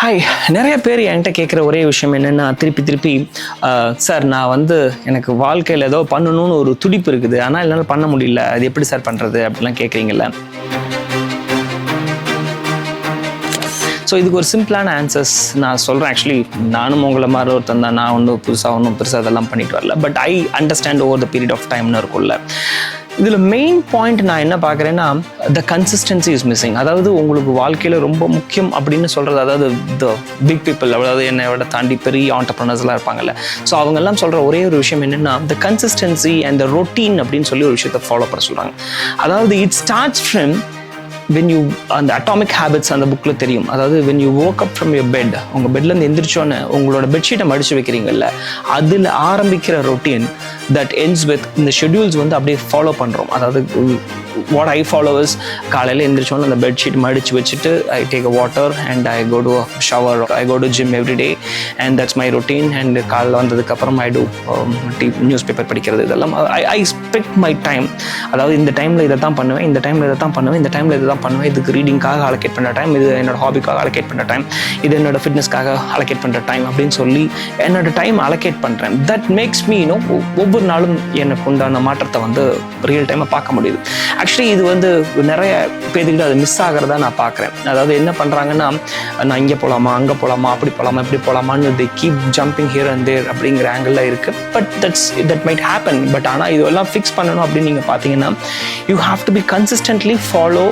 Hi, நிறைய பேர் என்கிட்ட கேட்குற ஒரே விஷயம் என்னென்னா, திருப்பி சார் நான் வந்து எனக்கு வாழ்க்கையில் ஏதோ பண்ணணும்னு ஒரு துடிப்பு இருக்குது, ஆனால் என்னால் பண்ண முடியல, அது எப்படி சார் பண்ணுறது அப்படிலாம் கேட்குறீங்கள. ஸோ இதுக்கு ஒரு சிம்பிளான ஆன்சர்ஸ் நான் சொல்கிறேன். ஆக்சுவலி நானும் உங்களை மாதிரி ஒருத்தன் தான். நான் ஒன்றும் பெருசாக அதெல்லாம் பண்ணிட்டு வரல. But I understand over the period of டைம்னு இருக்கும்ல. இதில் மெயின் பாயிண்ட் நான் என்ன பார்க்குறேன்னா, த கன்சிஸ்டன்சி இஸ் மிஸ்ஸிங். அதாவது உங்களுக்கு வாழ்க்கையில் ரொம்ப முக்கியம் அப்படின்னு சொல்கிறது, அதாவது த பிக் பீப்புள், அதாவது என்னை விட தாண்டி பெரிய ஆண்டர்ப்ரனர்ஸ்லாம் இருப்பாங்கல்ல. ஸோ அவங்கெல்லாம் சொல்கிற ஒரே ஒரு விஷயம் என்னென்னா, the consistency and the routine அப்படின்னு சொல்லி ஒரு விஷயத்தை ஃபாலோ பண்ண சொல்கிறாங்க. அதாவது it starts from when you, அந்த அட்டாமிக் ஹேபிட்ஸ் அந்த புக்கில் தெரியும். அதாவது when you woke up from your bed, உங்கள் பெட்லேருந்து எந்திரிச்சோன்னே உங்களோட பெட்ஷீட்டை மடித்து வைக்கிறீங்கல்ல, அதில் ஆரம்பிக்கிற ரொட்டீன் தட் எண்ட்ஸ் வித் இந்த ஷெட்யூல்ஸ் வந்து அப்படியே ஃபாலோ பண்ணுறோம். அதாவது வாட் ஐ ஃபாலோ இஸ், காலையில் எந்திரிச்சோன்னு அந்த பெட்ஷீட் மடித்து வச்சுட்டு I take a water and I go to shower, I go to gym every day and that's my routine. And காலையில் வந்ததுக்கப்புறம் ஐ டூ நியூஸ் பேப்பர் படிக்கிறது, இதெல்லாம் ஐ ஸ்பெக்ட் மை டைம். அதாவது இந்த டைமில் இதை தான் பண்ணுவேன், இந்த டைமில் இதை தான் பண்ணுவேன், இந்த டைமில் இதை தான் பண்ணுவேன். இதுக்கு ரீடிங்காக அலோகேட் பண்ணுற டைம், இது என்னோட ஹாபிக்காக அலோகேட் பண்ணுற டைம், இது என்னோட ஃபிட்னஸ்க்காக அலோகேட் பண்ணுற டைம் அப்படின்னு சொல்லி என்னோட டைம் அலோகேட் பண்ணுறேன். தட் மேக்ஸ் மீ ஒவ்வொரு நாளும் எனக்கு உண்டான மாற்றத்தை வந்து ரியல் டைமை பார்க்க முடியுது. ஆக்சுவலி இது வந்து நிறைய பேருக்கு அது மிஸ் ஆகிறதா நான் பார்க்குறேன். அதாவது என்ன பண்ணுறாங்கன்னா, நான் இங்கே போகலாமா, அங்கே போகலாமா, அப்படி போகலாமா, இப்படி போகலாமான்னு they keep jumping here and there அப்படிங்கிற ஆங்கிளில் இருக்குது. But that might happen. But ஆனால் இதெல்லாம் ஃபிக்ஸ் பண்ணணும் அப்படின்னு நீங்கள் பார்த்தீங்கன்னா, you have to be consistently follow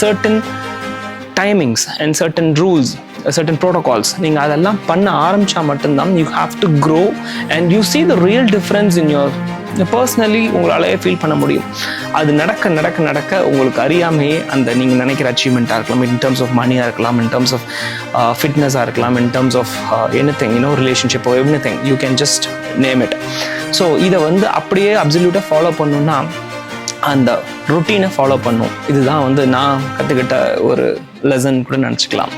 certain timings and certain rules, certain protocols. நீங்கள் அதெல்லாம் பண்ண ஆரம்பித்தா மட்டும்தான் you have to grow and you see the real difference in your personally உங்களாலேயே ஃபீல் பண்ண முடியும். அது நடக்க உங்களுக்கு அறியாமையே அந்த நீங்கள் நினைக்கிற அச்சீவ்மெண்ட்டாக இருக்கலாம், இன் டர்ம்ஸ் ஆஃப் மணியாக இருக்கலாம், இன் டர்ம்ஸ் ஆஃப் ஃபிட்னஸாக இருக்கலாம், in terms of anything, relationship, everything, you can just name it. So இதை வந்து அப்படியே அப்சல்யூட்டாக ஃபாலோ பண்ணணுன்னா அந்த ரொட்டீனை ஃபாலோ பண்ணும். இதுதான் வந்து நான் கற்றுக்கிட்ட ஒரு லெசன் கூட நினச்சிக்கலாம்.